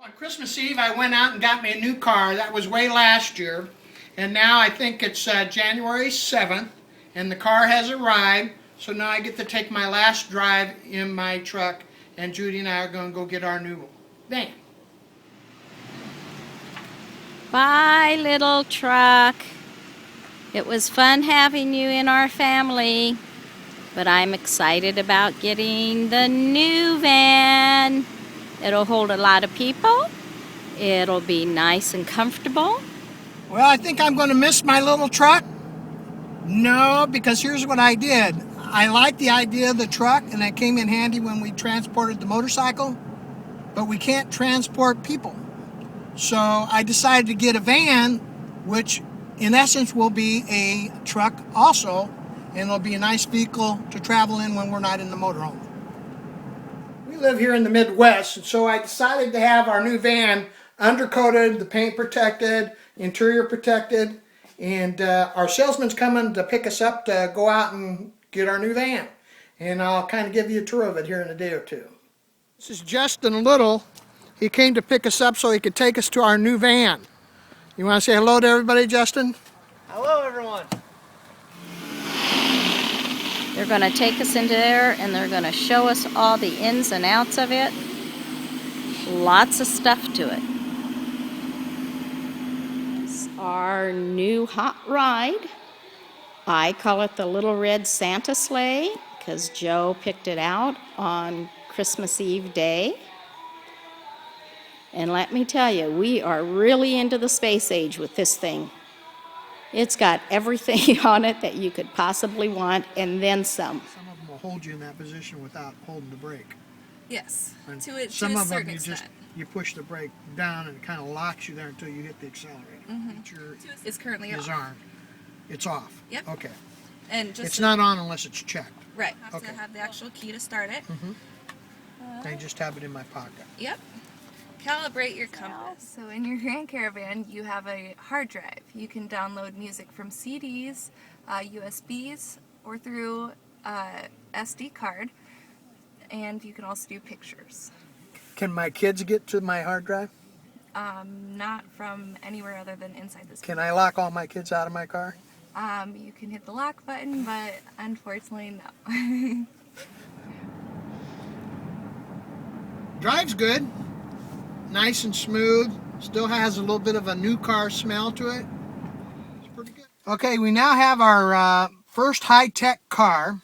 On Christmas Eve, I went out and got me a new car. That was way last year. And now I think it's January 7th, and the car has arrived. So now I get to take my last drive in my truck, and Judy and I are going to go get our new van. Bye, little truck. It was fun having you in our family, but I'm excited about getting the new van. It'll hold a lot of people. It'll be nice and comfortable. Well, I think I'm going to miss my little truck. No, because here's what I did. I like the idea of the truck, and it came in handy when we transported the motorcycle, but we can't transport people. So I decided to get a van, which in essence will be a truck also, and it'll be a nice vehicle to travel in when we're not in the motorhome. We live here in the Midwest, and so I decided to have our new van undercoated, the paint protected, interior protected, and our salesman's coming to pick us up to go out and get our new van. And I'll kind of give you a tour of it here in a day or two. This is Justin Little. He came to pick us up so he could take us to our new van. You want to say hello to everybody, Justin? Hello, everyone. They're going to take us into there and they're going to show us all the ins and outs of it. Lots of stuff to it. It's our new hot ride. I call it the Little Red Santa Sleigh because Joe picked it out on Christmas Eve day. And let me tell you, we are really into the space age with this thing. It's got everything on it that you could possibly want, and then some. Some of them will hold you in that position without holding the brake. Yes, And to a some of them certain you extent. you push the brake down and it kind of locks you there until you hit the accelerator. It's currently His off. arm. It's off. Yep. Okay. And just It's not on unless it's checked. right. Have Okay. to have the actual key to start it. I just have it in my pocket. Yep. Calibrate your compass. So in your Grand Caravan, you have a hard drive. You can download music from CDs, USBs, or through SD card, and you can also do pictures. Can my kids get to my hard drive? Not from anywhere other than inside this. Can I lock all my kids out of my car? You can hit the lock button, but unfortunately, no. Drive's good. Nice and smooth. Still has a little bit of a new car smell to it. It's pretty good. Okay, we now have our first high-tech car.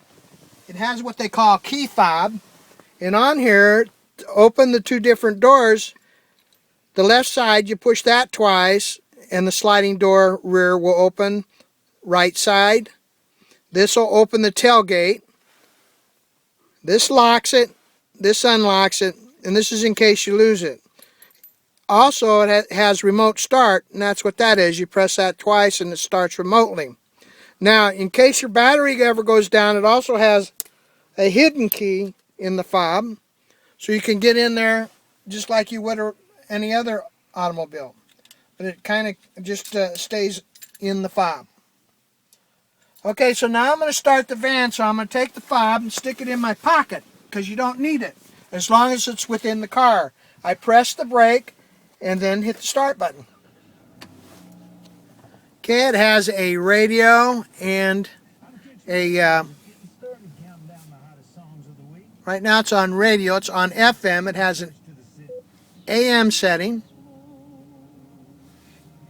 It has what they call a key fob. And on here, to open the two different doors, the left side, you push that twice, and the sliding door rear will open. Right side. This will open the tailgate. This locks it. This unlocks it. And this is in case you lose it. Also, it has remote start, and that's what that is. You press that twice and it starts remotely. Now, in case your battery ever goes down, it also has a hidden key in the fob, so you can get in there just like you would any other automobile. But it kind of just stays in the fob. Okay, so now I'm going to start the van, so I'm going to take the fob and stick it in my pocket, because you don't need it, as long as it's within the car. I press the brake, and then hit the start button. Okay, it has a radio and a right now it's on radio. It's on FM. It has an AM setting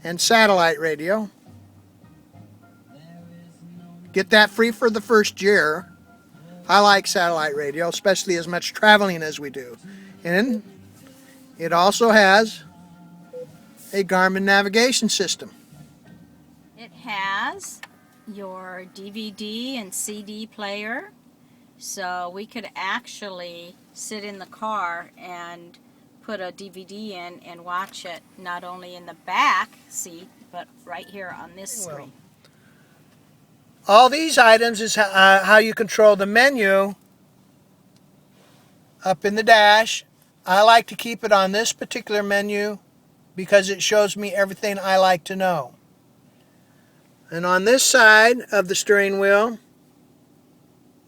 and satellite radio. Get that free for the first year. I like satellite radio, especially as much traveling as we do. And it also has a Garmin navigation system. It has your DVD and CD player, so we could actually sit in the car and put a DVD in and watch it not only in the back seat but right here on this screen. All these items is how you control the menu up in the dash. I like to keep it on this particular menu because it shows me everything I like to know. And on this side of the steering wheel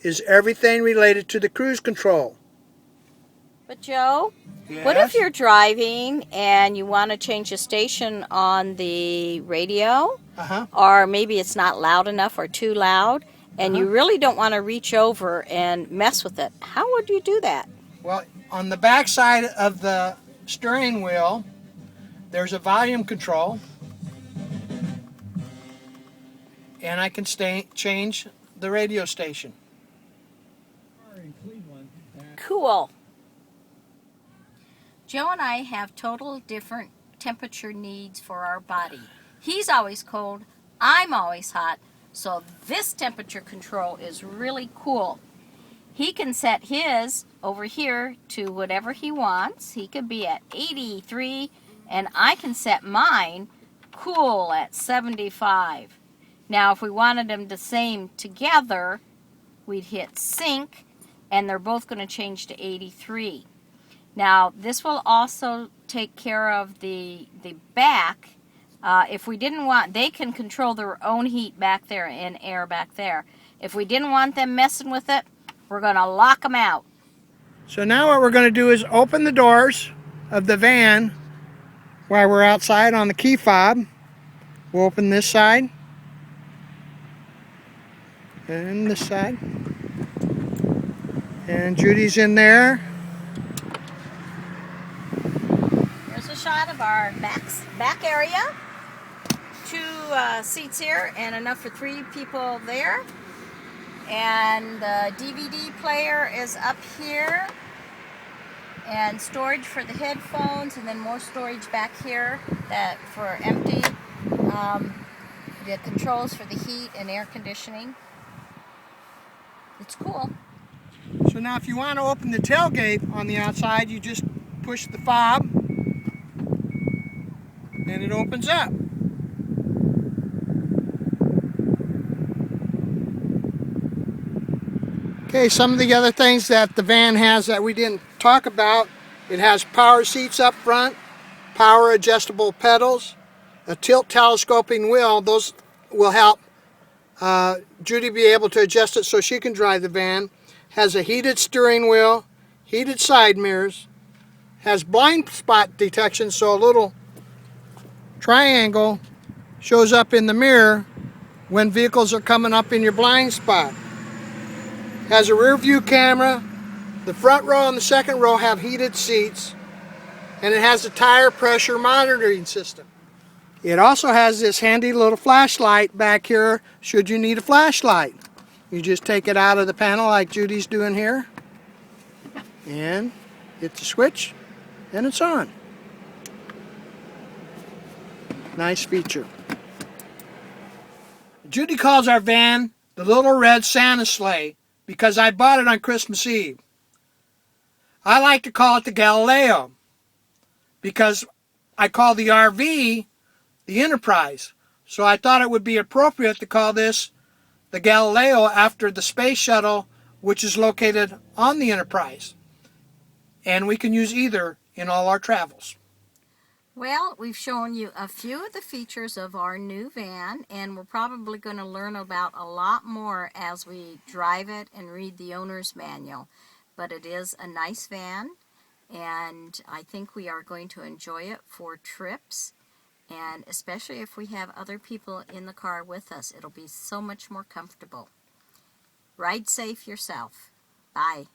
is everything related to the cruise control. But Joe, Yes? what if you're driving and you want to change the station on the radio? Uh-huh. Or maybe it's not loud enough or too loud, and Uh-huh. you really don't want to reach over and mess with it. How would you do that? Well, on the back side of the steering wheel, there's a volume control, and I can change the radio station. Cool. Joe and I have total different temperature needs for our body. He's always cold, I'm always hot, so this temperature control is really cool. He can set his over here to whatever he wants. He could be at 83, and I can set mine cool at 75. Now, if we wanted them the same together, we'd hit sync, and they're both going to change to 83. Now, this will also take care of the back. If we didn't want, they can control their own heat back there and air back there. If we didn't want them messing with it, we're going to lock them out. So now what we're going to do is open the doors of the van while we're outside on the key fob. We'll open this side and this side. And Judy's in there. Here's a shot of our back area. 2 seats here and enough for 3 people there. And the DVD player is up here. And storage for the headphones, and then more storage back here for empty. The controls for the heat and air conditioning. It's cool. So now if you want to open the tailgate on the outside, you just push the fob and it opens up. Okay, some of the other things that the van has that we didn't talk about, it has power seats up front, power adjustable pedals, a tilt telescoping wheel. Those will help Judy be able to adjust it so she can drive the van. Has a heated steering wheel, heated side mirrors, has blind spot detection, so a little triangle shows up in the mirror when vehicles are coming up in your blind spot. Has a rear view camera. The front row and the second row have heated seats, and it has a tire pressure monitoring system. It also has this handy little flashlight back here should you need a flashlight. You just take it out of the panel like Judy's doing here and hit the switch and it's on. Nice feature. Judy calls our van the Little Red Santa Sleigh because I bought it on Christmas Eve. I like to call it the Galileo because I call the RV the Enterprise. So I thought it would be appropriate to call this the Galileo after the space shuttle, which is located on the Enterprise. And we can use either in all our travels. Well, we've shown you a few of the features of our new van, and we're probably going to learn about a lot more as we drive it and read the owner's manual. But it is a nice van, and I think we are going to enjoy it for trips, and especially if we have other people in the car with us, it'll be so much more comfortable. Ride safe yourself. Bye.